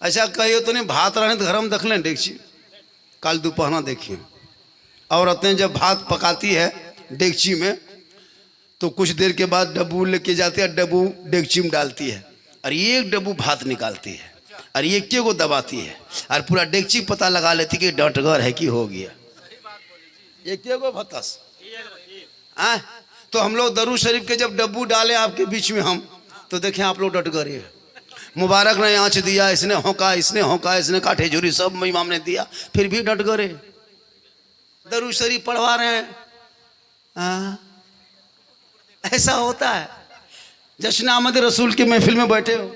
अच्छा कहियो तो नहीं भात रहने तो गरम देख लें डेगची, कल दोपहर देखिए औरतें जब भात पकाती है डेगची में तो कुछ देर के बाद डब्बू लेके जाती है, डब्बू डेगची में डालती है और एक डब्बू भात निकालती है और एक को दबाती है और पूरा डेगची पता लगा लेती कि डटगर है कि हो गया एक को भतस। तो हम लोग दरूद शरीफ के जब डब्बू डाले आपके बीच में हम तो देखें आप लोग डटगर है। मुबारक ने आँच दिया, इसने होका, इसने काठे झुरी सब इमाम ने दिया, फिर भी डटगर है। दरूद शरीफ पढ़वा रहे हैं, ऐसा होता है। जश्न आमद रसूल की महफिल में बैठे हो,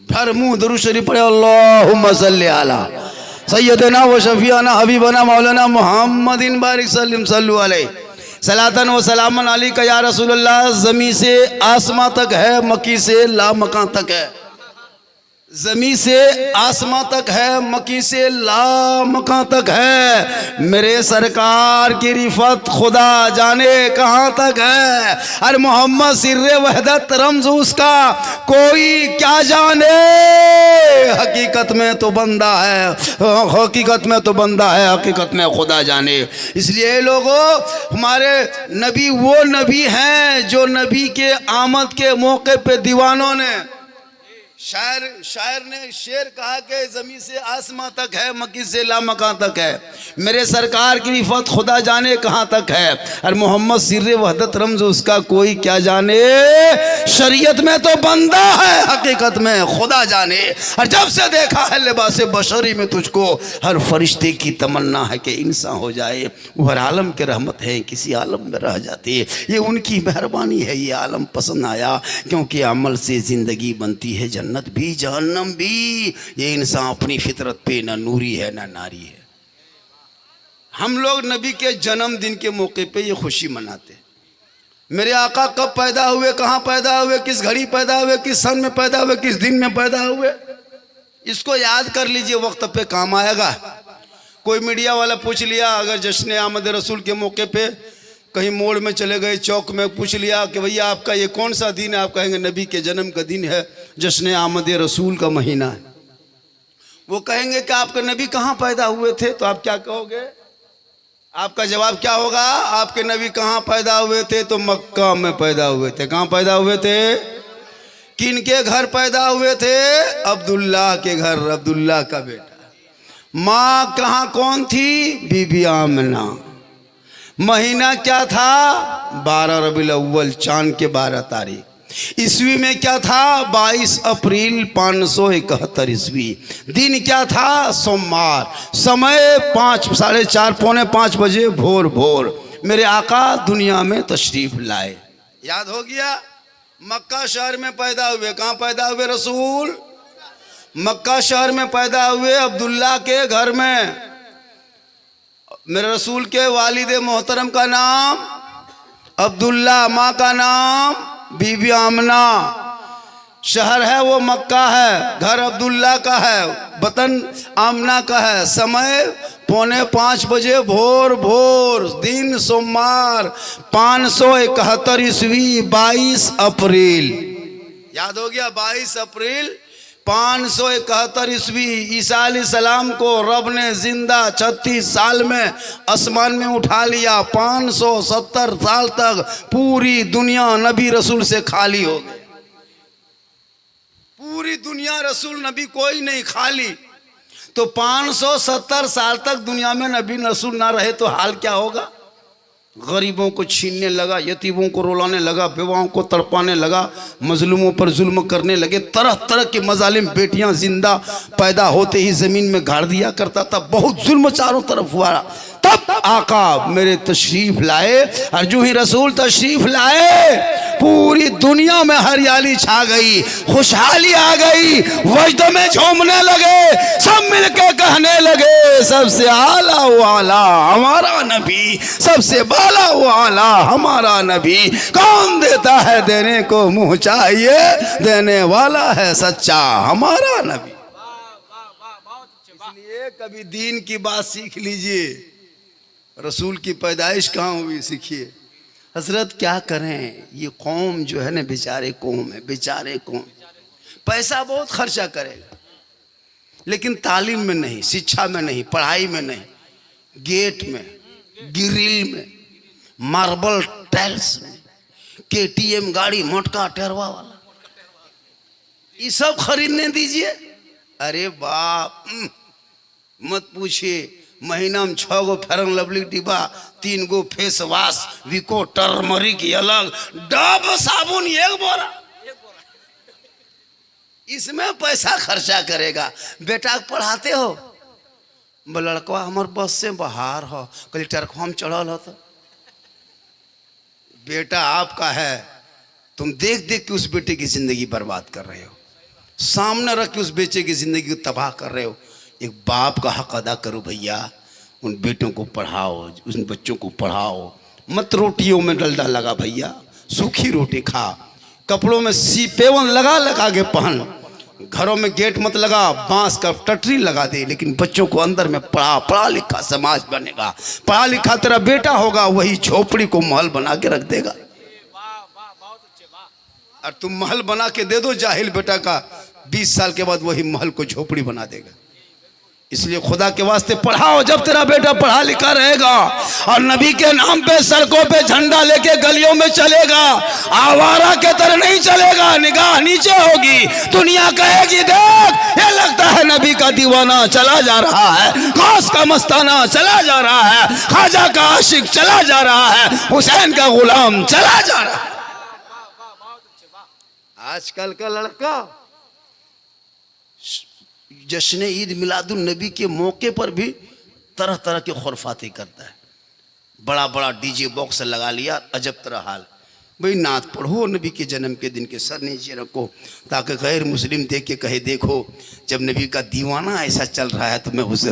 भर मुंह दरूद शरीफ पढ़े, अल्लाहुम्मा सल्ली अला सय्यदना व शफीअना हबीबना मौलाना मुहम्मदिन बारिक सल्लल्लाहु अलैहि सलातन व सलामन अलैका या रसूलल्लाह। ज़मीं से आसमां तक है, मक्की से ला मकां तक है। ज़मीं से आसमां तक है, मक्की से ला मकां तक है। मेरे सरकार की रिफत खुदा जाने कहाँ तक है। अरे मोहम्मद सिर्रे वहदत रम्ज़ उसका कोई क्या जाने। हकीकत में तो बंदा है, हकीकत में तो बंदा है, हकीकत में खुदा जाने। इसलिए लोगों, हमारे नबी वो नबी हैं जो नबी के आमद के मौके पे दीवानों ने शायर ने शेर कहा कि ज़मीन से आसमां तक है, मक्की से लामकां तक है। मेरे सरकार की रिफत खुदा जाने कहाँ तक है। और मोहम्मद सिर्रे वहदत रम्ज़ उसका कोई क्या जाने। शरीयत में तो बंदा है, हकीकत में खुदा जाने। और जब से देखा है लिबास बशरी में तुझको, हर फरिश्ते की तमन्ना है कि इंसान हो जाए। वो हर आलम के रहमत है, किसी आलम में रह जाते। ये उनकी मेहरबानी है, ये आलम पसंद आया, क्योंकि अमल से ज़िंदगी बनती है जन्नत भी जहन्नम भी। ये इंसान अपनी फितरत पे ना नूरी है ना नारी है। हम लोग नबी के जन्मदिन के मौके पे ये खुशी मनाते। मेरे आका कब पैदा हुए, कहाँ पैदा हुए, किस घड़ी पैदा हुए, किस सन में पैदा हुए, किस दिन में पैदा हुए, इसको याद कर लीजिए, वक्त पे काम आएगा। कोई मीडिया वाला पूछ लिया, अगर जश्न आमद रसूल के मौके पे कहीं मोड़ में चले गए, चौक में पूछ लिया कि भैया आपका ये कौन सा दिन है, आप कहेंगे नबी के जन्म का दिन है, जश्न आमद रसूल का महीना है। वो कहेंगे कि आपके नबी कहाँ पैदा हुए थे, तो आप क्या कहोगे, आपका जवाब क्या होगा। आपके नबी कहाँ पैदा हुए थे, तो मक्का में पैदा हुए थे। कहाँ पैदा हुए थे, किन के घर पैदा हुए थे, अब्दुल्ला के घर, अब्दुल्ला का बेटा। माँ कहाँ कौन थी, बीबी आमना। महीना क्या था, 12 रबीउल अव्वल, चांद के 12 तारीख। ईस्वी में क्या था, 22 अप्रैल 571 ईस्वी। दिन क्या था, सोमवार। समय 5, 4:30, पौने 5 बजे भोर भोर मेरे आका दुनिया में तशरीफ लाए। याद हो गया। मक्का शहर में पैदा हुए। कहाँ पैदा हुए रसूल, मक्का शहर में पैदा हुए, अब्दुल्ला के घर में। मेरे रसूल के वालिद मोहतरम का नाम अब्दुल्ला, माँ का नाम बीबी आमना। शहर है वो मक्का है, घर अब्दुल्ला का है, वतन आमना का है। समय 4:45 बजे भोर भोर, दिन सोमवार, 571 ईस्वी, 22 अप्रैल। याद हो गया, 22 अप्रैल 571 ईस्वी। ईसा अलैहिस्सलाम को रब ने जिंदा 36 साल में आसमान में उठा लिया। 570 साल तक पूरी दुनिया नबी रसूल से खाली हो गई। पूरी दुनिया रसूल नबी कोई नहीं, खाली। तो 570 साल तक दुनिया में नबी रसूल ना रहे तो हाल क्या होगा। गरीबों को छीनने लगा, यतीमों को रुलाने लगा, बेवाओं को तड़पाने लगा, मजलूमों पर जुल्म करने लगे। तरह तरह के मजालिम बेटियां जिंदा पैदा होते ही जमीन में गाड़ दिया करता था। बहुत जुल्म चारों तरफ हुआ। तब आका मेरे तशरीफ लाए, और जो ही रसूल तशरीफ लाए पूरी दुनिया में हरियाली छा गई, खुशहाली आ गई। वजद में झूमने लगे, सब मिलके कहने लगे, सबसे आला वाला हमारा नबी, सबसे बाला वाला हमारा नबी। कौन देता है देने को मुंह चाहिए, देने वाला है सच्चा हमारा नबी। इसलिए कभी दीन की बात सीख लीजिए। रसूल की पैदाइश कहाँ हुई, सीखिए। हजरत क्या करें, ये कौम जो है ना, बेचारे कौम है, बेचारे कौम। पैसा बहुत खर्चा करेगा, लेकिन तालीम में नहीं, शिक्षा में नहीं, पढ़ाई में नहीं, गेट में, ग्रिल में, मार्बल टाइल्स में, केटीएम गाड़ी मोटका टेरवा वाला, ये सब खरीदने दीजिए। अरे बाप, मत पूछिए, महीना में 6 गो फेरन लवली डिब्बा, 3 गो फेस वाश, विको टर्मरिक अलग, डब साबुन 1 बोरा, इसमें पैसा खर्चा करेगा। बेटा पढ़ाते हो, लड़का हमारे बस से बाहर हो, कलेक्टर को हम चढ़ल हो, तो बेटा आपका है, तुम देख देख के उस बेटे की जिंदगी बर्बाद कर रहे हो, सामने रख के उस बेटे की जिंदगी को तबाह कर रहे हो। एक बाप का हक अदा करो भैया, उन बेटों को पढ़ाओ, उन बच्चों को पढ़ाओ, मत रोटियों में डलडा लगा भैया, सूखी रोटी खा, कपड़ों में सीपेवन लगा लगा के पहन, घरों में गेट मत लगा, बांस का टटरी लगा दे, लेकिन बच्चों को अंदर में पढ़ा, पढ़ा लिखा समाज बनेगा, पढ़ा लिखा तेरा बेटा होगा, वही झोपड़ी को महल बना के रख देगा। और तुम महल बना के दे दो जाहिल बेटा का, 20 साल के बाद वही महल को झोपड़ी बना देगा। इसलिए खुदा के वास्ते पढ़ाओ, जब तेरा बेटा पढ़ा लिखा रहेगा और नबी के नाम पे सड़कों पे झंडा लेके गलियों में चलेगा, आवारा के तरह नहीं चलेगा, निगाह नीचे होगी, दुनिया कहेगी देख ये लगता है नबी का दीवाना चला जा रहा है, गौस का मस्ताना चला जा रहा है, ख्वाजा का आशिक चला जा रहा है, हुसैन का गुलाम चला जा रहा है। आजकल का लड़का जश्न ईद मिलादुन नबी के मौके पर भी तरह तरह के खुरफाती करता है, बड़ा बड़ा डीजे बॉक्स लगा लिया, अजब तरह हाल। भाई नात पढ़ो, नबी के जन्म के दिन के सर नीचे रखो, ताकि गैर मुस्लिम देख के कहे देखो जब नबी का दीवाना ऐसा चल रहा है तो मैं उस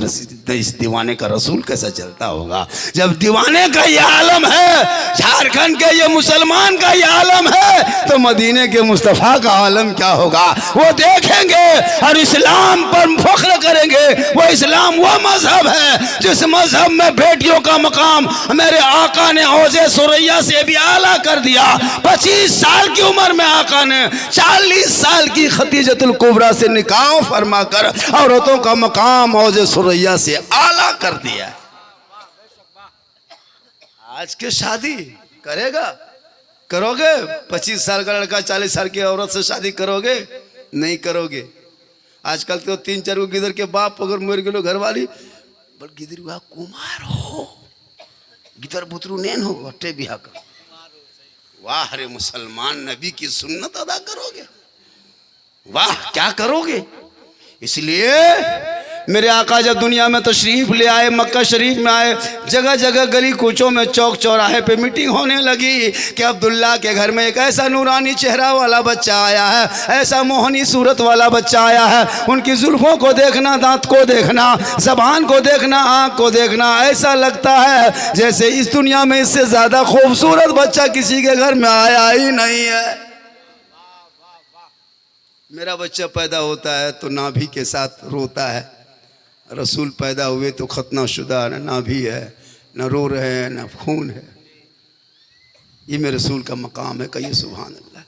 दीवाने का रसूल कैसा चलता होगा। जब दीवाने का ये आलम है, झारखंड के ये मुसलमान का ये आलम है, तो मदीने के मुस्तफ़ा का आलम क्या होगा वो देखेंगे और इस्लाम पर फख्र करेंगे। वो इस्लाम वो मजहब है जिस मजहब में बेटियों का मकाम मेरे आका ने औजे सुरैया से भी आला कर दिया। 25 साल की उम्र में आका ने 40 साल की खतीजतुल कुबरा से निकाह फरमाकर औरतों का मकाम औजे सुरैया से आला कर दिया। आज के शादी करेगा, करोगे? 25 साल का लड़का 40 साल की औरत से शादी करोगे? नहीं करोगे। आजकल तो 3-4 गो गिदर के बाप अगर मर गए घर वाली बट गिदर हुआ कुमार हो, गिदर बुतरू नैन हो, अट्टे बिहा का। वाह रे मुसलमान, नबी की सुन्नत अदा करोगे, वाह क्या करोगे। इसलिए मेरे आका जब दुनिया में तशरीफ ले आए, मक्का शरीफ में आए, जगह जगह गली कूचों में चौक चौराहे पे मीटिंग होने लगी कि अब्दुल्ला के घर में एक ऐसा नूरानी चेहरा वाला बच्चा आया है, ऐसा मोहनी सूरत वाला बच्चा आया है। उनकी जुल्फों को देखना, दांत को देखना, जबान को देखना, आँख को देखना, ऐसा लगता है जैसे इस दुनिया में इससे ज़्यादा खूबसूरत बच्चा किसी के घर में आया ही नहीं है। मेरा बच्चा पैदा होता है तो नाभि के साथ रोता है, रसूल पैदा हुए तो खतना शुदा, न नाभि है, न रो रहे हैं, न खून है। ये मेरे रसूल का मकाम है, कहिए सुभान अल्लाह।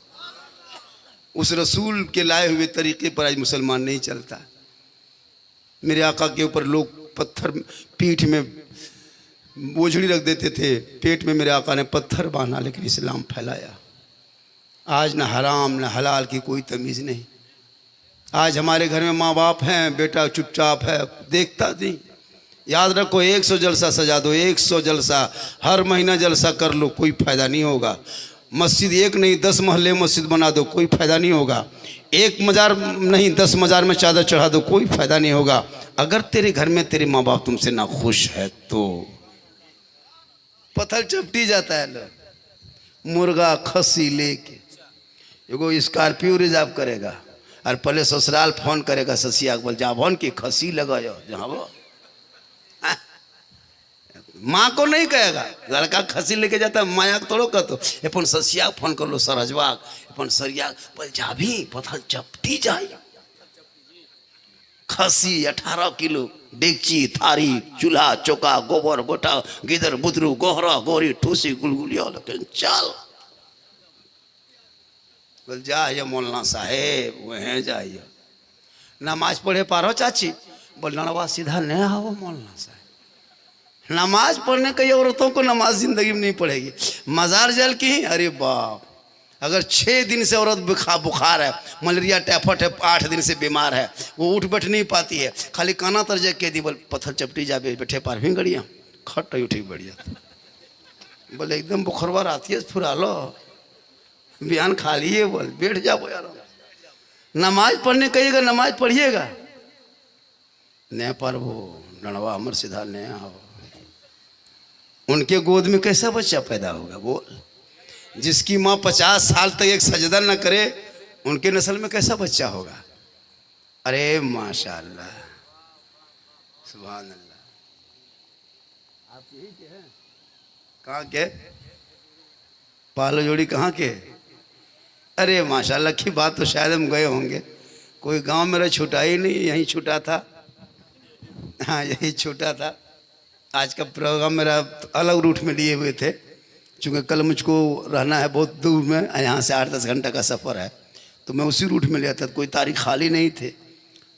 उस रसूल के लाए हुए तरीके पर आज मुसलमान नहीं चलता। मेरे आका के ऊपर लोग पत्थर पीठ में बोझड़ी रख देते थे, पेट में मेरे आका ने पत्थर बांधा, लेकिन इस्लाम फैलाया। आज न हराम न हलाल की कोई तमीज़ नहीं। आज हमारे घर में माँ बाप हैं, बेटा चुपचाप है, देखता नहीं। याद रखो, 100 जलसा सजा दो, 100 जलसा, हर महीना जलसा कर लो, कोई फ़ायदा नहीं होगा। मस्जिद एक नहीं 10 महल्ले मस्जिद बना दो, कोई फ़ायदा नहीं होगा। एक मज़ार नहीं 10 मज़ार में चादर चढ़ा दो, कोई फ़ायदा नहीं होगा। अगर तेरे घर में तेरे माँ बाप तुमसे ना खुश है तो पत्थर चपटी जाता है। मुर्गा खस्सी लेके एगो स्कॉर्पियो रिजर्व करेगा और पहले ससुराल फोन करेगा, ससिया बोल जा भन की खसी लगाओ जहाँ वो। माँ को नहीं कहेगा, लड़का खसी लेके जाता है, माया तोड़ो कह तो अपन ससिया फोन कर लो, सरहजवा अपन सरिया बोल जा भी पत्थर चपटी जाए। खसी 18 किलो, डेगची थारी चूल्हा चौका गोबर गोटा गिदर बुदरू गोहरा गोरी ठूसी गुलगुलिया, लेकिन चल बोल जाइए मौलाना साहेब वहीं जाइए। नमाज पढ़े पारो चाची? बोल नड़वा सीधा नहीं आओ मौलाना साहब, नमाज पढ़ने कई औरतों को नमाज जिंदगी में नहीं पड़ेगी। मजार जल की, अरे बाप, अगर 6 दिन से औरत बुखार है, मलेरिया टाइफाइड है, 8 दिन से बीमार है, वो उठ बैठ नहीं पाती है, खाली काना तरजे के दी बोल पत्थर चपटी जा बैठे पार भी गड़िया खट उठी बढ़िया, बोले एकदम बुखरवा आती है फुरा लो बयान खा लिए, बोल बैठ जाओ यार। नमाज पढ़ने कहिएगा, नमाज पढ़िएगा, न पर वो नड़वा अमर सीधा न आओ। उनके गोद में कैसा बच्चा पैदा होगा? बोल, जिसकी माँ 50 साल तक एक सजदा न करे, उनके नस्ल में कैसा बच्चा होगा? अरे माशाअल्लाह, सुभान अल्लाह। आप यही के हैं? कहाँ के? पालो जोड़ी कहाँ के? अरे माशाअल्लाह की बात तो शायद हम गए होंगे, कोई गांव मेरा छूटा ही नहीं, यहीं छूटा था। हाँ यही छूटा था। आज का प्रोग्राम मेरा अलग रूट में लिए हुए थे, चूँकि कल मुझको रहना है बहुत दूर में, यहाँ से 8-10 घंटा का सफ़र है, तो मैं उसी रूट में लिया था। कोई तारीख खाली नहीं थे।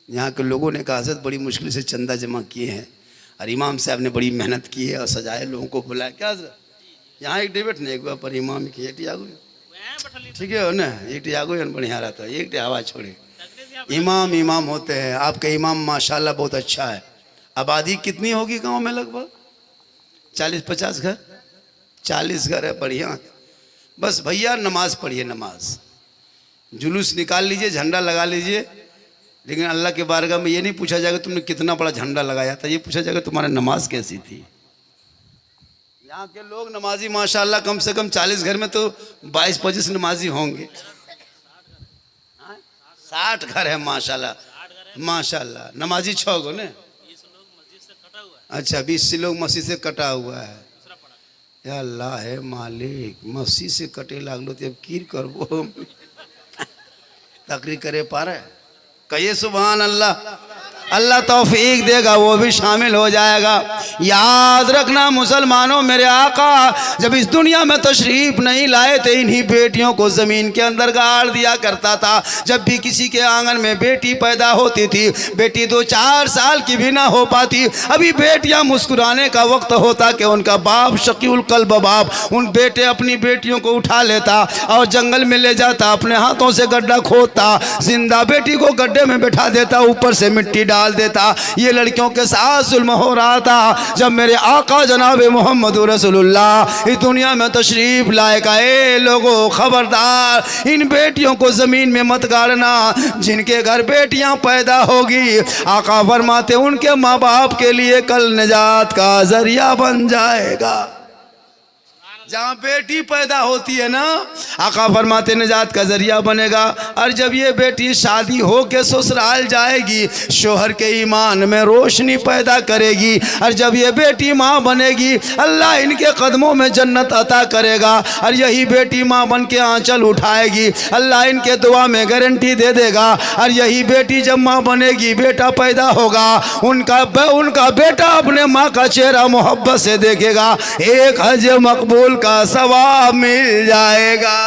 यहाँ के लोगों ने कहा हज़रत बड़ी मुश्किल से चंदा जमा किए हैं और इमाम साहब ने बड़ी मेहनत की है और सजाए, लोगों को बुलाया। क्या हज़रत यहाँ एक डेबेट नहीं हुआ पर इमाम की एक जागो, ठीक है ना, एक जागो बढ़िया रहता है, एक हवा छोड़े। इमाम इमाम होते हैं। आपका इमाम माशाल्लाह बहुत अच्छा है। आबादी कितनी होगी गांव में? लगभग 40-50 घर, 40 घर है, बढ़िया। बस भैया नमाज पढ़िए, नमाज जुलूस निकाल लीजिए, झंडा लगा लीजिए, लेकिन अल्लाह के बारगाह में ये नहीं पूछा जाएगा तुमने कितना बड़ा झंडा लगाया था, ये पूछा जाएगा तुम्हारी नमाज कैसी थी। यहाँ के लोग नमाजी माशाल्लाह, कम से कम 40 घर में तो 22-25 नमाजी होंगे। 60 घर है माशाल्लाह, माशाल्लाह। नमाजी 6 गो ने? अच्छा, 20 से लोग मस्जिद से कटा हुआ है। या अल्लाह है मालिक, मस्जिद से कटे लागलो तो अब कीर करबो तकरीर करे पारे, कहिए सुभान अल्लाह। अल्लाह तौफीक देगा, वो भी शामिल हो जाएगा। याद रखना मुसलमानों, मेरे आका जब इस दुनिया में तशरीफ नहीं लाए थे, इन्हीं बेटियों को ज़मीन के अंदर गाड़ दिया करता था। जब भी किसी के आंगन में बेटी पैदा होती थी, बेटी 2-4 साल की भी ना हो पाती, अभी बेटियां मुस्कुराने का वक्त होता कि उनका बाप शकीउल कल्ब बाप उन बेटे अपनी बेटियों को उठा लेता और जंगल में ले जाता, अपने हाथों से गड्ढा खोदता, जिंदा बेटी को गड्ढे में बैठा देता, ऊपर से मिट्टी डाल देता। ये लड़कियों के साथ जुल्म हो रहा था। जब मेरे आका जनाब मोहम्मद रसूलुल्लाह इस दुनिया में तशरीफ लाए का, ए लोगों खबरदार, इन बेटियों को जमीन में मत गाड़ना। जिनके घर बेटियां पैदा होगी, आका फरमाते उनके माँ बाप के लिए कल निजात का जरिया बन जाएगा। जहाँ बेटी पैदा होती है ना, आका फरमाते निजात का जरिया बनेगा। और जब ये बेटी शादी हो के ससुराल जाएगी, शोहर के ईमान में रोशनी पैदा करेगी। और जब ये बेटी माँ बनेगी, अल्लाह इनके कदमों में जन्नत अता करेगा। और यही बेटी माँ बन के आंचल उठाएगी, अल्लाह इनके दुआ में गारंटी दे देगा। और यही बेटी जब माँ बनेगी, बेटा पैदा होगा, उनका बेटा अपने माँ का चेहरा मोहब्बत से देखेगा, एक हज मकबूल का सवाब मिल जाएगा।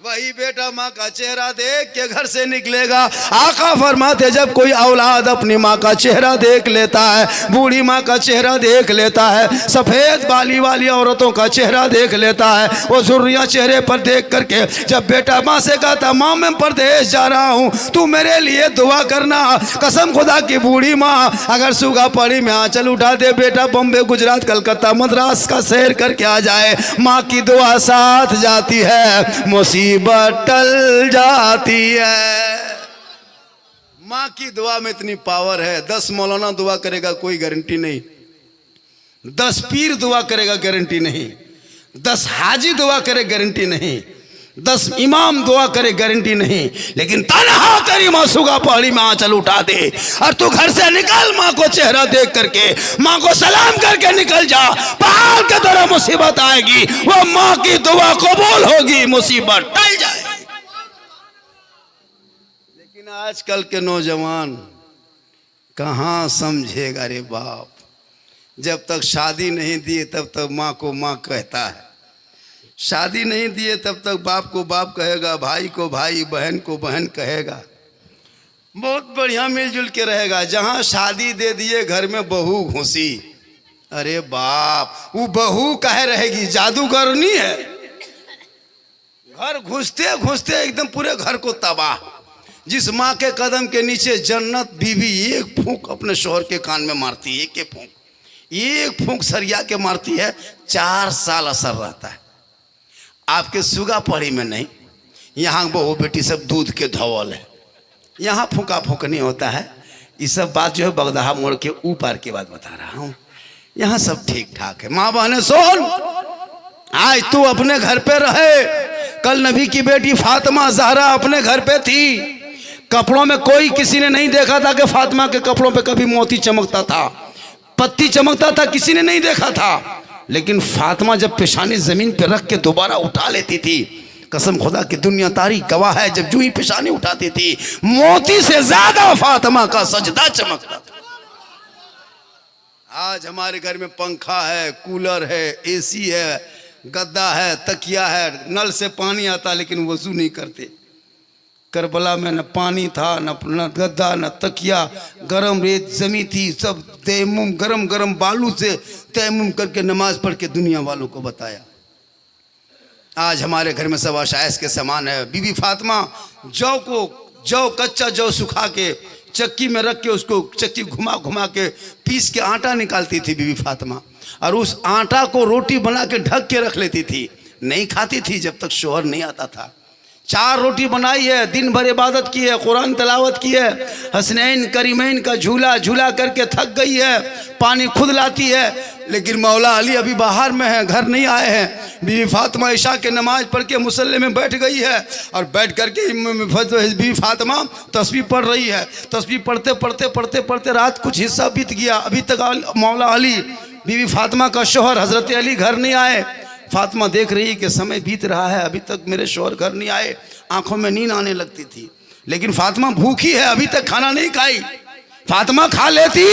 वही बेटा माँ का चेहरा देख के घर से निकलेगा। आका फरमाते जब कोई औलाद अपनी माँ का चेहरा देख लेता है, बूढ़ी माँ का चेहरा देख लेता है, सफ़ेद बाली वाली औरतों का चेहरा देख लेता है, वो जुर्रियाँ चेहरे पर देख करके जब बेटा माँ से कहता, माँ मैं परदेश जा रहा हूँ, तू मेरे लिए दुआ करना। कसम खुदा की बूढ़ी माँ अगर सूगा पड़ी में आंचल उठा दे, बेटा बम्बे गुजरात कलकत्ता मद्रास का सैर करके आ जाए, माँ की दुआ साथ जाती है, मुसीबत टल जाती है। माँ की दुआ में इतनी पावर है। 10 मौलाना दुआ करेगा कोई गारंटी नहीं, 10 पीर दुआ करेगा गारंटी नहीं, 10 हाजी दुआ करे गारंटी नहीं, 10 इमाम दुआ करे गारंटी नहीं, लेकिन तन्हा तेरी माँ सुगा पहाड़ी में आंचल उठा दे और तू घर से निकल, माँ को चेहरा देख करके, माँ को सलाम करके निकल जा, पहाड़ के तरह मुसीबत आएगी, वो माँ की दुआ कबूल होगी, मुसीबत टल जाएगी। लेकिन आजकल के नौजवान कहाँ समझेगा रे बाप। जब तक शादी नहीं दिए तब तक माँ को माँ कहता है, शादी नहीं दिए तब तक बाप को बाप कहेगा, भाई को भाई, बहन को बहन कहेगा। बहुत बढ़िया मिलजुल के रहेगा। जहां शादी दे दिए घर में बहू घुसी, अरे बाप, वो बहू काहे रहेगी, जादूगर नहीं है। घर घुसते घुसते एकदम पूरे घर को तबाह। जिस माँ के कदम के नीचे जन्नत, बीवी एक फूंक अपने शोहर के कान में मारती है, एक फूंक सरिया के मारती है, 4 साल असर रहता है। आपके सुगा पड़ी में नहीं, यहाँ बहू बेटी सब दूध के धवल है, यहाँ फूका फूक नहीं होता है। ये सब बात जो है बगदाहा मोड़ के ऊपर की बात बता रहा हूँ, यहाँ सब ठीक ठाक है। माँ बहने सुन, आज तू अपने घर पे रहे, कल नबी की बेटी फातिमा ज़हरा अपने घर पे थी, कपड़ों में कोई किसी ने नहीं देखा था कि फातिमा के कपड़ों पे कभी मोती चमकता था, पत्ती चमकता था, किसी ने नहीं देखा था। लेकिन फातिमा जब पेशानी जमीन पे रख के दोबारा उठा लेती थी, कसम खुदा की दुनिया तारीख गवाह है, जब जूं ही पेशानी उठाती थी मोती से ज्यादा फातिमा का सजदा चमकता था। आज हमारे घर में पंखा है, कूलर है, एसी है, गद्दा है, तकिया है, नल से पानी आता, लेकिन वजू नहीं करते। करबला में न पानी था, न गद्दा, न तकिया, गरम रेत जमी थी, सब तयम्मुम, गरम गरम बालू से तयम्मुम करके नमाज पढ़ के दुनिया वालों को बताया। आज हमारे घर में सब आशाइश के समान है। बीबी फातिमा जौ कच्चा जौ सुखा के चक्की में रख के उसको चक्की घुमा घुमा के पीस के आटा निकालती थी बीबी फातिमा, और उस आटा को रोटी बना के ढक के रख लेती थी। नहीं खाती थी जब तक शोहर नहीं आता था। 4 रोटी बनाई है, दिन भर इबादत की है, कुरान तिलावत की है, हसनैन करीमैन का झूला झूला करके थक गई है, पानी खुद लाती है। लेकिन मौला अली अभी बाहर में है, घर नहीं आए हैं। बीवी फातिमा इशा के नमाज पढ़ के मुसल्ले में बैठ गई है, और बैठ करके बीवी फातिमा तस्बीह पढ़ रही है। तस्बीह पढ़ते पढ़ते पढ़ते पढ़ते रात कुछ हिस्सा बीत गया। अभी तक मौला अली बीवी फातिमा का शोहर हजरत अली घर नहीं आए। फातिमा देख रही कि समय बीत रहा है, अभी तक मेरे शोहर घर नहीं आए। आंखों में नींद आने लगती थी, लेकिन फातिमा भूखी है, अभी तक खाना नहीं खाई। फातिमा खा लेती,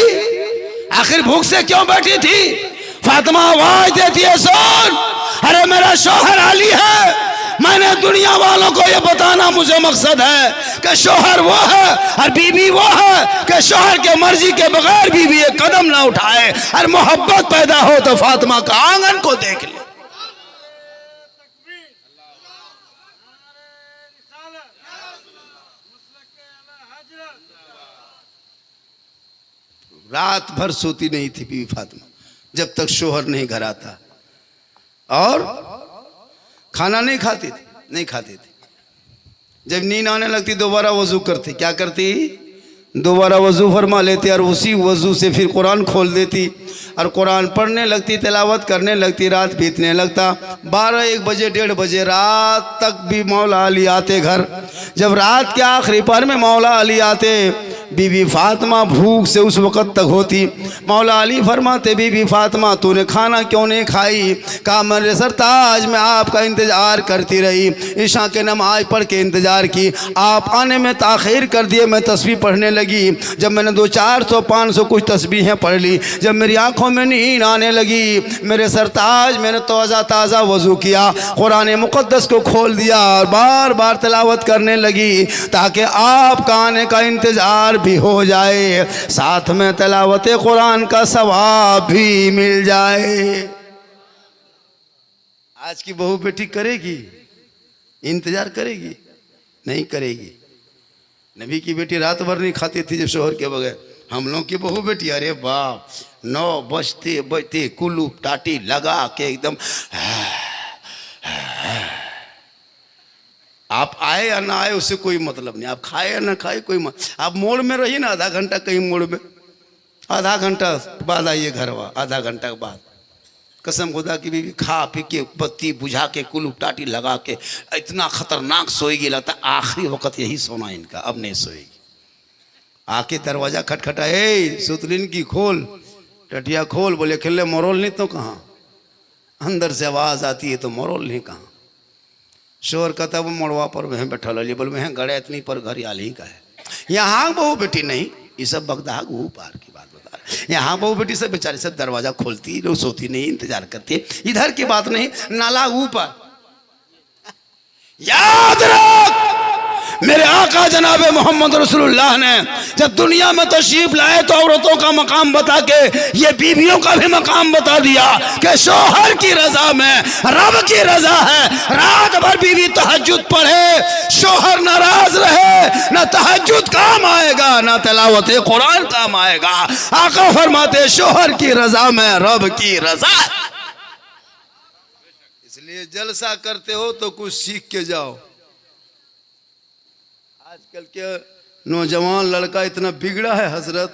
आखिर भूख से क्यों बैठी थी? फातिमा आवाज देती है, सुन, अरे मेरा शोहर अली है। मैंने दुनिया वालों को ये बताना मुझे मकसद है कि शोहर वो है और बीवी वो है कि शोहर के मर्जी के बगैर बीवी एक कदम ना उठाए। और मोहब्बत पैदा हो तो फातिमा का आंगन को देख ले। रात भर सोती नहीं थी बीवी फातिमा जब तक शोहर नहीं घर आता, और खाना नहीं खाती थी। जब नींद आने लगती दोबारा वजू करती। क्या करती? दोबारा वजू फरमा लेती, और उसी वजू से फिर कुरान खोल देती और कुरान पढ़ने लगती, तिलावत करने लगती। रात बीतने लगता, 12-1 बजे 1:30 बजे रात तक भी मौला अली आते घर। जब रात के आखिरी पहर में मौला अली आते, बीबी फातिमा भूख से उस वक़्त तक होती। मौला अली फरमाते, बीबी फातिमा तूने खाना क्यों नहीं खाई? कहा मेरे सरताज मैं आपका इंतज़ार करती रही, ईशा के नमाज पढ़ के इंतज़ार की, आप आने में ताख़ीर कर दिए। मैं तस्बीह पढ़ने लगी, जब मैंने 200-400-500 कुछ तस्बीहें पढ़ ली, जब मेरी आंखों में नींद आने लगी, मेरे सरताज मैंने ताज़ा वज़ू किया, कुरान मुक़द्दस को खोल दिया और बार बार तिलावत करने लगी ताकि आपका आने का इंतज़ार भी हो जाए, साथ में तिलावत कुरान का सवाब भी मिल जाए। आज की बहू बेटी करेगी? इंतजार करेगी? नहीं करेगी। नबी की बेटी रात भर नहीं खाती थी जब शोहर के बगैर। हम लोग की बहू बेटी अरे बाप, 9 बजते बजते कुल्लू टाटी लगा के एकदम आप आए या ना आए उससे कोई मतलब नहीं, आप खाए या ना खाए कोई आप मोड़ में रहिए ना, आधा घंटा कहीं मोड़ में, आधा घंटा बाद आइए घर, आधा घंटा के बाद कसम खुदा की बीवी खा पी के बत्ती बुझा के कुल टाटी लगा के इतना खतरनाक सोएगी, लगता आखिरी वक्त यही सोना इनका, अब नहीं सोएगी। आके दरवाजा खटखटा, ए सुतलिन की खोल, टटिया खोल। बोले खेले मोरोल नहीं तो कहाँ? अंदर से आवाज़ आती है तो मोरोल नहीं कहाँ? शोर कहता वो मोड़वा पर वह बैठा ली, बोले वह गड़े इतनी पर घर आल ही का है। यहाँ बहू बेटी नहीं, ये सब बगदाह गू पार की बात बता रहे। यहाँ बहू बेटी सब बेचारे सब दरवाजा खोलती, लोग सोती नहीं, इंतजार करती। इधर की बात नहीं, नाला ऊपर। याद रख मेरे आका जनाब मोहम्मद रसूलुल्लाह ने जब दुनिया में तशरीफ लाए तो औरतों का मकाम बता के ये बीवियों का भी मकाम बता दिया कि शौहर की रजा में रब की रजा है। रात भर बीवी तहज्जुद पढ़े, शौहर नाराज रहे, ना तहज्जुद काम आएगा ना तिलावत कुरान काम आएगा। आका फरमाते शौहर की रजा में रब की रजा। इसलिए जलसा करते हो तो कुछ सीख के जाओ। आजकल के नौजवान लड़का इतना बिगड़ा है हजरत,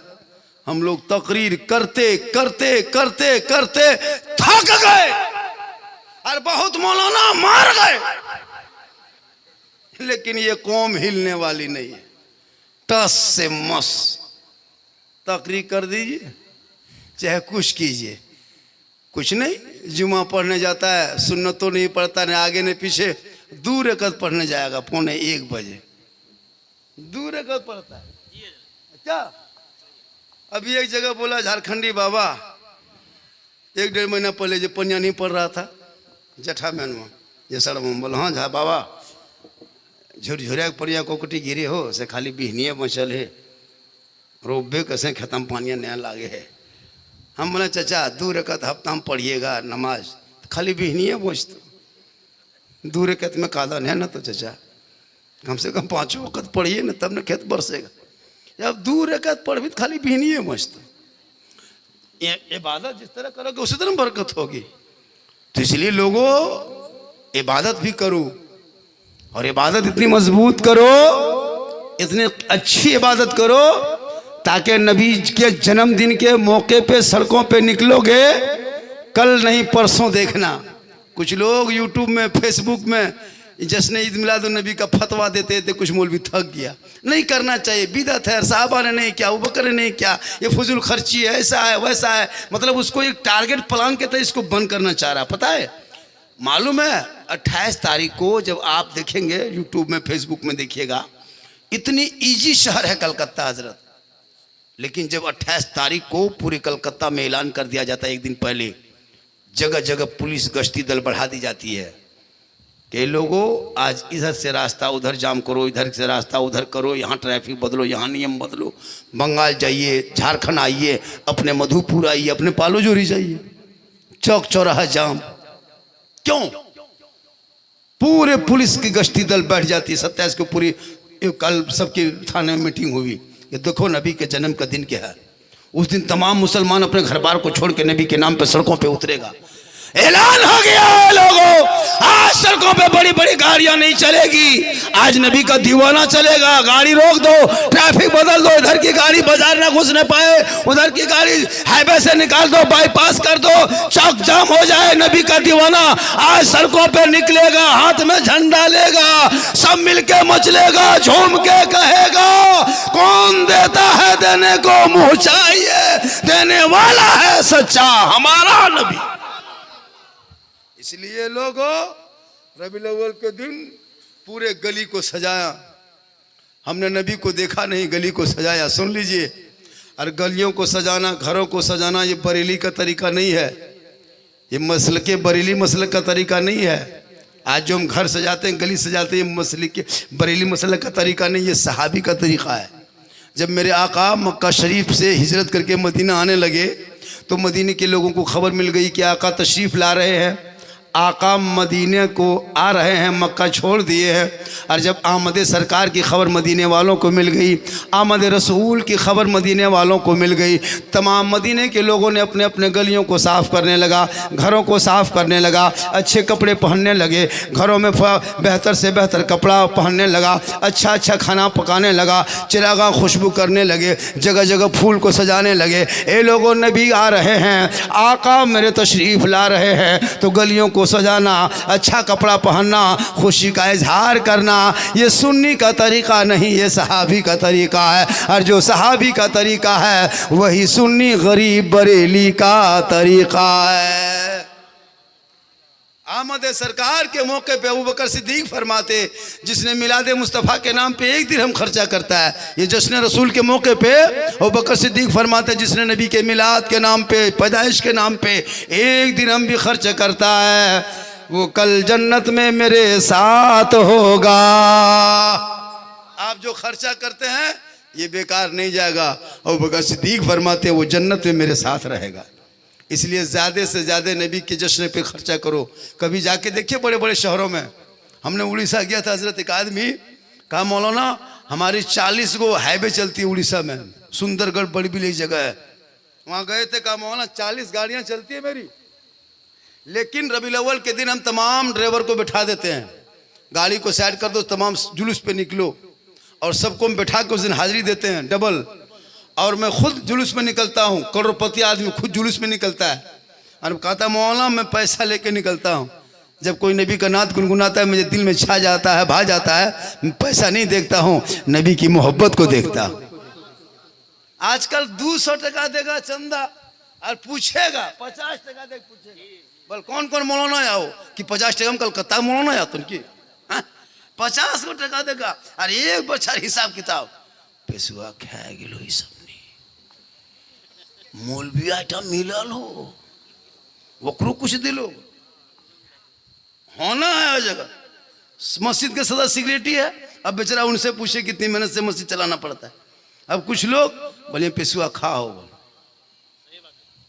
हम लोग तकरीर करते करते करते करते थक गए और बहुत मौलाना मार गए, लेकिन ये कौम हिलने वाली नहीं है। टस से मस तकरीर कर दीजिए, चाहे कुछ कीजिए, कुछ नहीं। जुमा पढ़ने जाता है, सुन्नत तो नहीं पढ़ता, न आगे न पीछे, दूर रकत पढ़ने जाएगा 1:45 बजे, दूर रकत पढ़ता है। अच्छा, अभी एक जगह बोला झारखंडी बाबा 1-1.5 महीना पहले जो पनिया नहीं पढ़ रहा था जठा में ये सड़क में, बोला हाँ झा बाबा झुरझुरिया पनिया कोकटी गिरे हो से खाली बिहनिया बचल है, रोबे कैसे खत्म पानिया नया लागे है। हम बोले चाचा 2 रकत हफ्ता में पढ़िएगा नमाज, तो खाली बिहनिया बचतो 2 रकत में कादन है ना, तो चाचा कम से कम 5 वक़्त पढ़िए ना, तब ना खेत बरसेगा। जब 2 रकत पढ़ी तो खाली बिहनिए मस्त। इबादत जिस तरह करोगे उसी तरह बरकत होगी। तो इसलिए लोगों इबादत भी करो, और इबादत इतनी मजबूत करो, इतनी अच्छी इबादत करो ताकि नबी के जन्मदिन के मौके पे सड़कों पे निकलोगे, कल नहीं परसों देखना कुछ लोग यूट्यूब में फेसबुक में जश्न ईद मिलादुन नबी का फतवा देते थे, कुछ मौलवी थक गया। नहीं करना चाहिए, बिदअत है, साहबा ने नहीं किया, अबू बकर ने नहीं किया, ये फजूल खर्ची है, ऐसा है वैसा है। मतलब उसको एक टारगेट प्लान के तहत इसको बंद करना चाह रहा। पता है, मालूम है 28 तारीख को जब आप देखेंगे यूट्यूब में फेसबुक में देखिएगा, इतनी ईजी शहर है कलकत्ता हजरत, लेकिन जब 28 तारीख को पूरे कलकत्ता में ऐलान कर दिया जाता है, एक दिन पहले जगह जगह पुलिस गश्ती दल बढ़ा दी जाती है कि लोगों आज इधर से रास्ता उधर जाम करो, इधर से रास्ता उधर करो, यहाँ ट्रैफिक बदलो, यहाँ नियम बदलो, बंगाल जाइए, झारखंड आइए, अपने मधुपुर आइए, अपने पालोजोरी जाइए, चौक चौराहा जाम। क्यों? पूरे पुलिस की गश्ती दल बैठ जाती है। 27 को पूरी कल सबके थाने में मीटिंग हुई, ये देखो नबी के जन्म का दिन क्या है। उस दिन तमाम मुसलमान अपने घर बार को छोड़ के नबी के नाम पे सड़कों पे उतरेगा। ऐलान हो गया है लोगों, आज सड़कों पे बड़ी बड़ी गाड़ियां नहीं चलेगी, आज नबी का दीवाना चलेगा। गाड़ी रोक दो, ट्रैफिक बदल दो, इधर की गाड़ी बाजार ना घुस न पाए, उधर की गाड़ी हाईवे से निकाल दो, बाईपास कर दो, चौक जाम हो जाए। नबी का दीवाना आज सड़कों पे निकलेगा, हाथ में झंडा लेगा, सब मिलके मचलेगा, झूम के कहेगा कौन देता है देने को मुंह चाहिए, देने वाला है सच्चा हमारा नबी। इसलिए लोगों रबीउल अव्वल के दिन पूरे गली को सजाया। हमने नबी को देखा नहीं, गली को सजाया। सुन लीजिए, और गलियों को सजाना, घरों को सजाना ये बरेली का तरीका नहीं है, ये मसलके बरेली मसलक का तरीका नहीं है। आज जो हम घर सजाते हैं, गली सजाते हैं, मसलके बरेली मसलक का तरीका नहीं, ये सहाबी का तरीका है। जब मेरे आका मक्का शरीफ से हिजरत करके मदीना आने लगे तो मदीने के लोगों को खबर मिल गई कि आका तशरीफ़ ला रहे हैं, आका मदीने को आ रहे हैं, मक्का छोड़ दिए हैं। और जब आमद सरकार की खबर मदीने वालों को मिल गई, आमद रसूल की खबर मदीने वालों को मिल गई, तमाम मदीने के लोगों ने अपने अपने गलियों को साफ़ करने लगा, घरों को साफ़ करने लगा, अच्छे कपड़े पहनने लगे, घरों में बेहतर से बेहतर कपड़ा पहनने लगा, अच्छा अच्छा खाना पकाने लगा, चिरागा खुशबू करने लगे, जगह जगह फूल को सजाने लगे। ये लोगों नबी आ रहे हैं, आका मेरे तशरीफ़ ला रहे हैं, तो गलियों को सजाना, अच्छा कपड़ा पहनना, खुशी का इजहार करना, ये सुन्नी का तरीका नहीं, ये सहाबी का तरीका है। और जो सहाबी का तरीका है वही सुन्नी गरीब बरेली का तरीका है। आमद सरकार के मौके पे अबू बकर सिद्दीक फरमाते, जिसने मिलाद मुस्तफ़ा के नाम पे 1 दिरहम खर्चा करता है, ये जश्न रसूल के मौके पे अबू बकर सिद्दीक फरमाते, जिसने नबी के मिलाद के नाम पे, पैदाइश के नाम पे 1 दिरहम भी खर्च करता है, वो कल जन्नत में मेरे साथ होगा। आप जो खर्चा करते हैं ये बेकार नहीं जाएगा। और बकर सिद्दीक फरमाते हैं वो जन्नत में मेरे साथ रहेगा। इसलिए ज़्यादा से ज़्यादा नबी के जश्न पे खर्चा करो। कभी जाके देखिए बड़े बड़े शहरों में, हमने उड़ीसा गया था हजरत, एक आदमी कहा मौलाना हमारी 40 गो हाईवे चलती है उड़ीसा में, सुंदरगढ़ बड़ी बड़ी जगह है, वहाँ गए थे। कहा मौलाना 40 गाड़ियाँ चलती है मेरी, लेकिन रबीउल अव्वल के दिन हम तमाम ड्राइवर को बैठा देते हैं, गाड़ी को साइड कर दो, तमाम जुलूस पे निकलो, और सबको हम बैठा के उस दिन हाजिरी देते हैं डबल। और मैं खुद जुलूस में निकलता हूँ, करोड़पति आदमी खुद जुलूस में निकलता है। और कहता मौलाना मैं पैसा लेके निकलता हूँ, जब कोई नबी का नात गुनगुनाता है मुझे दिल में छा जाता है, भा जाता है। मैं पैसा नहीं देखता हूँ, नबी की मोहब्बत को देखता हूँ। आजकल 200 टका देगा चंदा और पूछेगा 50 टका दे पूछेगा, बोल कौन कौन मौलाना आओ कि 50 टका में कलकत्ता मौलाना तुम की 50 टका देगा। और एक बच्चा हिसाब किताब पेशुआ खा गेलो ई सब नहीं, मौलवी आइटम मिलल हो वकरो कुछ दिलो होना है हर जगह। मस्जिद के सदस्य सिगरेटी है, अब बेचारा उनसे पूछे कितनी मेहनत से मस्जिद चलाना पड़ता है। अब कुछ लोग बोले पेशुआ खाओ,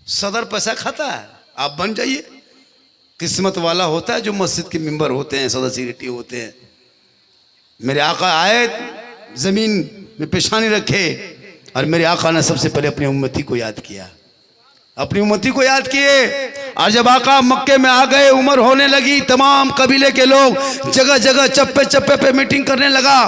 सदर पैसा खाता है, आप बन जाइए। किस्मत वाला होता है जो मस्जिद के मेंबर होते हैं, सदस्य सिगरेटी होते हैं। मेरे आका आए जमीन में पेशानी रखे और मेरे आका ने सबसे पहले अपनी उम्मती को याद किया, अपनी उम्मती को याद किए। और जब आका मक्के में आ गए, उम्र होने लगी, तमाम कबीले के लोग जगह जगह चप्पे चप्पे पे मीटिंग करने लगा,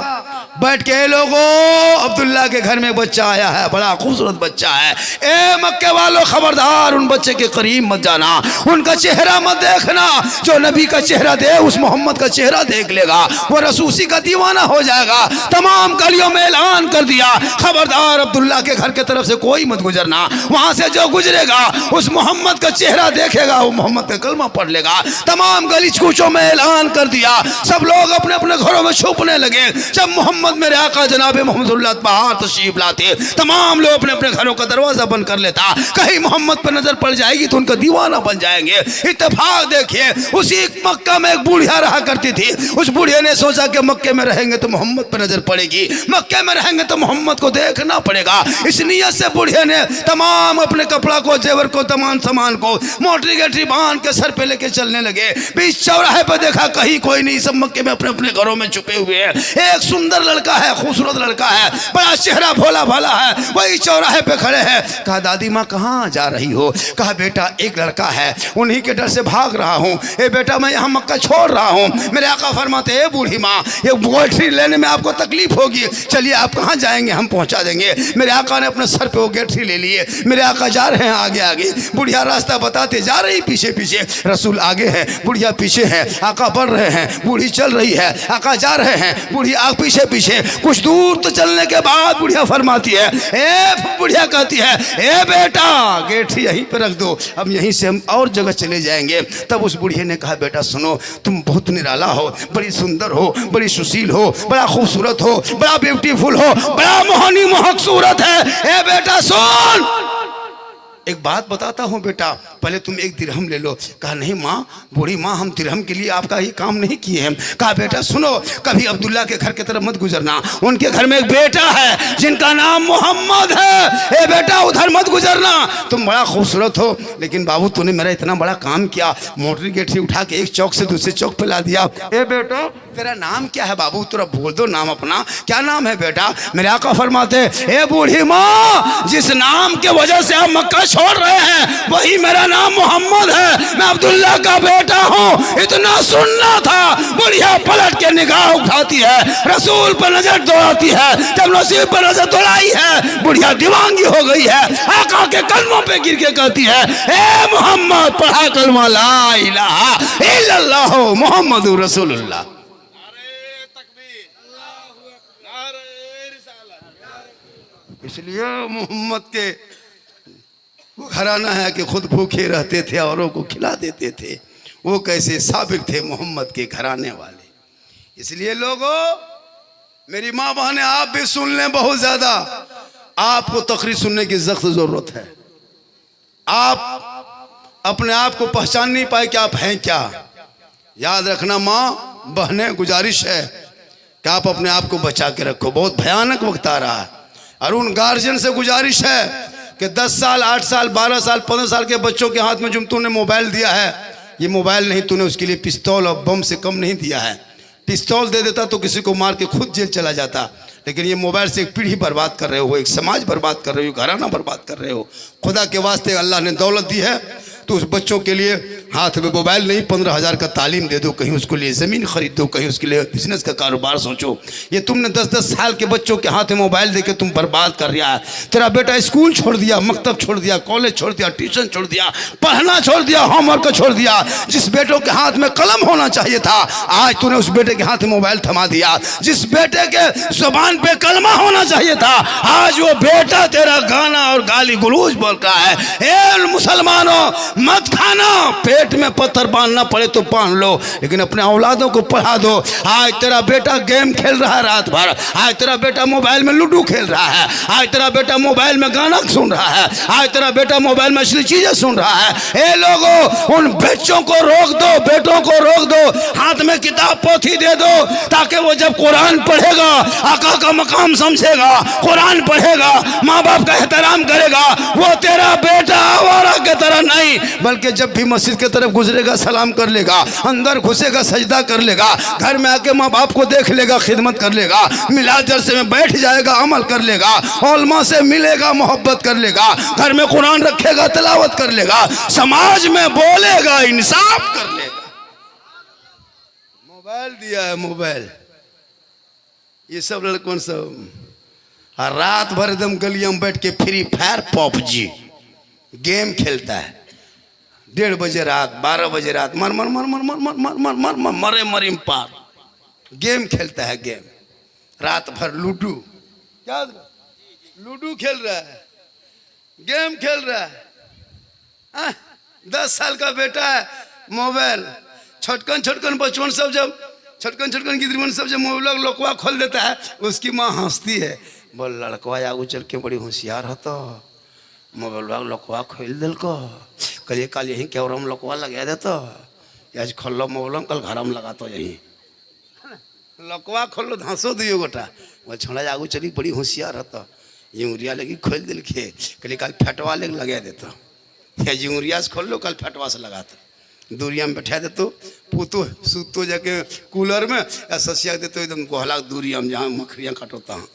बैठ के लोगों अब्दुल्ला के घर में बच्चा आया है, बड़ा खूबसूरत बच्चा है, ए मक्के वालों खबरदार उन बच्चे के करीब मत जाना, उनका चेहरा मत देखना, जो नबी का चेहरा दे उस मोहम्मद का चेहरा देख लेगा वो रसूसी का दीवाना हो जाएगा। तमाम गलियों में ऐलान कर दिया खबरदार अब्दुल्ला के घर के तरफ से कोई मत गुजरना, वहां से जो गुजरेगा उस मोहम्मद का चेहरा देखेगा वो मोहम्मद का कलमा पढ़ लेगा। तमाम गली कूचों में ऐलान कर दिया, सब लोग अपने अपने घरों में छुपने लगे। जब मोहम्मद मेरे आका जनाब मोहम्मद बाहर तशरीफ लाते, तमाम लोग अपने अपने घरों का दरवाजा बंद कर लेता, कहीं मोहम्मद पर नजर पड़ जाएगी तो उनका दीवाना बन जाएंगे। इत्तेफाक देखिए, उसी मक्का में एक बुढ़िया रहा करती थी, उस बुढ़िया ने सोचा कि मक्के में रहेंगे तो मोहम्मद पर नजर पड़ेगी, मक्के में रहेंगे तो मोहम्मद को देखना पड़ेगा। इस नियत से बुढ़िया ने तमाम अपने कपड़ा को, जेवर को, तमाम सामान को मोटरी गठरी बांध के सर पे लेके चलने लगे। बीच चौराहे पर देखा कहीं कोई नहीं, सब मक्के में अपने अपने घरों में छुपे हुए हैं। एक सुंदर लड़का है, खूबसूरत लड़का है, बड़ा चेहरा भोला भाला है, वही चौराहे पे खड़े हैं। कहा दादी माँ कहाँ जा रही हो? कहा बेटा एक लड़का है, उन्हीं के डर से भाग रहा हूँ। ए बेटा मैं यहाँ मक्का छोड़ रहा हूँ। मेरे आका फरमाते हैं बूढ़ी माँ ये गेठरी लेने में आपको तकलीफ होगी, चलिए आप कहाँ जाएंगे हम पहुँचा देंगे। मेरे आका ने अपने सर पे वो गेठरी ले लिए, मेरे आका जा रहे हैं आगे आगे, बुढ़िया रास्ता बताते जा रही पीछे पीछे, रसूल आगे है बुढ़िया पीछे है, आका बढ़ रहे हैं, बूढ़ी चल रही है, आका जा रहे हैं, बूढ़ी आग पीछे पीछे। कुछ दूर तो चलने के बाद बुढ़िया फरमाती है, ए बुढ़िया कहती है ए बेटा गेठरी यहीं पे रख दो, अब यहीं से हम और जगह चले जाएंगे। तब उस बुढ़िया ने कहा बेटा सुनो, तुम बहुत निराला हो, बड़ी सुंदर हो, बड़ी सुशील हो, बड़ा खूबसूरत हो, बड़ा ब्यूटीफुल हो, बड़ा मोहनी मोहक सूरत है। ए बेटा सुन, एक बात बताता हूँ बेटा, पहले तुम एक दिरहम ले लो। कहा नहीं माँ, बूढ़ी माँ हम दिरहम के लिए आपका ये काम नहीं किए हैं। कहा बेटा सुनो, कभी अब्दुल्ला के घर की तरफ मत गुजरना, उनके घर में एक बेटा है जिनका नाम मोहम्मद है, ए बेटा उधर मत गुजरना। तुम बड़ा खूबसूरत हो, लेकिन बाबू तूने मेरा इतना बड़ा काम किया, मोटरी गेठरी उठा के एक चौक से दूसरे चौक पे ला दिया। ए बेटा तेरा नाम क्या है बाबू? तेरा बोल दो नाम अपना, क्या नाम है बेटा? मेरे आका फरमाते ए बूढ़ी माँ जिस नाम के वजह से आप मक्का छोड़ रहे हैं वही मेरा नाम मोहम्मद है, मैं अब्दुल्ला का बेटा हूँ। इतना सुनना था। बुढ़िया पलट के निगाह उठाती है, रसूल पर नजर दौड़ाती है। जब रसूल पर नजर दौड़ाई है बुढ़िया दीवानगी हो गई है, आका के कलमों पे गिर के कहती है ए मोहम्मद पढ़ा कलमा ला इलाहा इल्लल्लाह मुहम्मदुर रसूलुल्लाह। इसलिए मोहम्मद के वो घराना है कि खुद भूखे रहते थे, औरों को खिला देते थे। वो कैसे साबिक थे मोहम्मद के घराने वाले। इसलिए लोगों, मेरी माँ बहनें आप भी सुन लें, बहुत ज्यादा आपको तकरीर सुनने की सख्त जरूरत है। आप अपने आप को पहचान नहीं पाए कि आप हैं क्या। याद रखना माँ बहनें, गुजारिश है कि आप अपने आप को बचा के रखो। बहुत भयानक वक्त आ रहा है। और उन गार्जियन से गुजारिश है कि 10 साल 8 साल 12 साल 15 साल के बच्चों के हाथ में जो तूने मोबाइल दिया है, ये मोबाइल नहीं, तूने उसके लिए पिस्तौल और बम से कम नहीं दिया है। पिस्तौल दे देता तो किसी को मार के खुद जेल चला जाता, लेकिन ये मोबाइल से एक पीढ़ी बर्बाद कर रहे हो, एक समाज बर्बाद कर रहे हो, घराना बर्बाद कर रहे हो। खुदा के वास्ते अल्लाह ने दौलत दी है तो उस बच्चों के लिए हाथ में मोबाइल नहीं, 15,000 का तालीम दे दो, कहीं उसके लिए ज़मीन खरीद दो, कहीं उसके लिए बिजनेस का कारोबार सोचो। ये तुमने 10-10 साल के बच्चों के हाथ में मोबाइल दे के तुम बर्बाद कर रहा है। तेरा बेटा स्कूल छोड़ दिया, मकतब छोड़ दिया, कॉलेज छोड़ दिया, ट्यूशन छोड़ दिया, पढ़ना छोड़ दिया, होमवर्क छोड़ दिया। जिस बेटों के हाथ में कलम होना चाहिए था, आज तूने उस बेटे के हाथ में मोबाइल थमा दिया। जिस बेटे के जुबान पे कलमा होना चाहिए था, आज वो बेटा तेरा गाना और गाली गलौज बोल रहा है। ए मुसलमानों, मत खाना, पेट में पत्थर बांधना पड़े तो बांध लो, लेकिन अपने औलादों को पढ़ा दो। आज तेरा बेटा गेम खेल रहा है रात भर, आज तेरा बेटा मोबाइल में लूडो खेल रहा है, आज तेरा बेटा मोबाइल में गाना सुन रहा है, आज तेरा बेटा मोबाइल में असली चीजें सुन रहा है। ए लोगों, उन बच्चों को रोक दो, बेटों को रोक दो, हाथ में किताब पोथी दे दो, ताकि वो जब कुरान पढ़ेगा आका का मकाम समझेगा, कुरान पढ़ेगा, माँ बाप का एहतराम करेगा। वो तेरा बेटा आवारा की तरह नहीं, बल्कि जब भी मस्जिद की तरफ गुजरेगा सलाम कर लेगा, अंदर घुसेगा सजदा कर लेगा, घर में आके माँ बाप को देख लेगा, खिदमत कर लेगा, मिलाद जलसे में बैठ जाएगा, अमल कर लेगा, उलमा से मिलेगा, मोहब्बत कर लेगा, घर में कुरान रखेगा, तिलावत कर लेगा, समाज में बोलेगा, इंसाफ कर लेगा। मोबाइल दिया है, मोबाइल, ये सब लड़कों सब रात भर एकदम गलियों में बैठ के फ्री फायर पबजी गेम खेलता है। 1:30 बजे रात, 12 बजे रात, मर मर मर मर मर मर मर मर मर मर मरे मरिम पार गेम खेलता है। गेम रात भर लूडो, क्या लूडो खेल रहा है, गेम खेल रहा है। 10 साल का बेटा है, मोबाइल, छोटकन छोटकन बचपन सब जब छोटकन छोटकन गिदरवन सब जब मोबाइल लोकवा खोल देता है, उसकी माँ हंसती है, बोल लड़कवा आगू चल के बड़ी होशियार हो, तो मोबाइल लोकवा खोल दिल को, कल कल यहीं केवरम लोकवा लगा दे, तो आज खोल लो मोबाइल, कल घर में लगा तो यहीं लोकवा खोल लो, हंसो दियो गोटा, बोल छोड़ा आगू चली बड़ी होशियार हो, तो यूरिया लगी खोल दिल के, कल कल फटवा ले लगा देता, या यूरिया से खोल लो, कल फटवा से लगाता, दूरिया में बैठा देते, पूतो सूतो जाके कूलर में, या ससिया देते एकदम गोहला दूरिया में जहाँ मखरियाँ कटोता हूँ।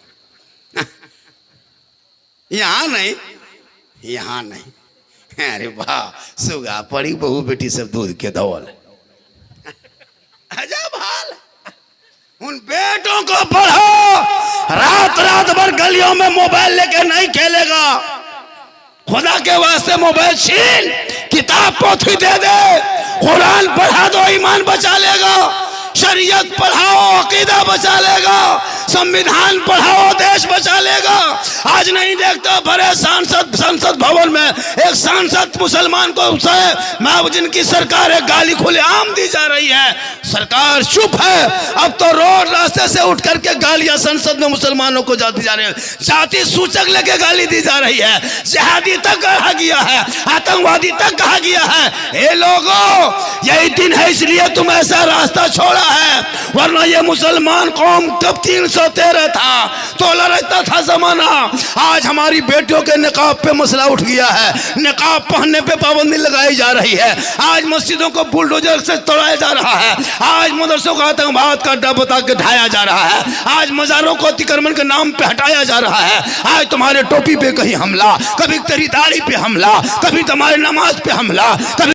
यहाँ नहीं, यहाँ नहीं। अरे वाह, सुगा पड़ी बहू बेटी सब दूध के धौल। अजब हाल। उन बेटों को पढ़ो, रात रात भर गलियों में मोबाइल लेके नहीं खेलेगा। खुदा के वास्ते मोबाइल छीन, किताब पोथी दे दे, कुरान पढ़ा दो, ईमान बचा लेगा। शरीयत पढ़ाओ, अकीदा बचा लेगा। संविधान पढ़ाओ, देश बचा लेगा। आज नहीं देखता भरे संसद भवन में एक सांसद मुसलमान को जिनकी सरकार है गाली खुलेआम दी जा रही है, सरकार चुप है। अब तो रोड रास्ते से उठ करके गालियां संसद में मुसलमानों को जाती जा रही है, जाति सूचक लेके गाली दी जा रही है, जिहादी तक कहा गया है, आतंकवादी तक कहा गया है। हे लोगों, यही दिन है इसलिए तुम ऐसा रास्ता छोड़ा है, वरना ये मुसलमान कौम कब 313 था, तोला रहता था जमाना। आज हमारी बेटियों के निकाब पे मसला उठ गया है, निकाब पहनने पे पाबंदी लगाई जा रही है। आज मस्जिदों को बुलडोजर से तोड़ाया जा रहा है, आज मदरसों का आतंकवाद का डर बता के ढाया जा रहा है, आज मजारों को अतिक्रमण के नाम पे हटाया जा रहा है। आज तुम्हारे टोपी पे कहीं हमला, कभी तेरी दाढ़ी पे हमला, कभी तुम्हारे नमाज पे हमला, कभी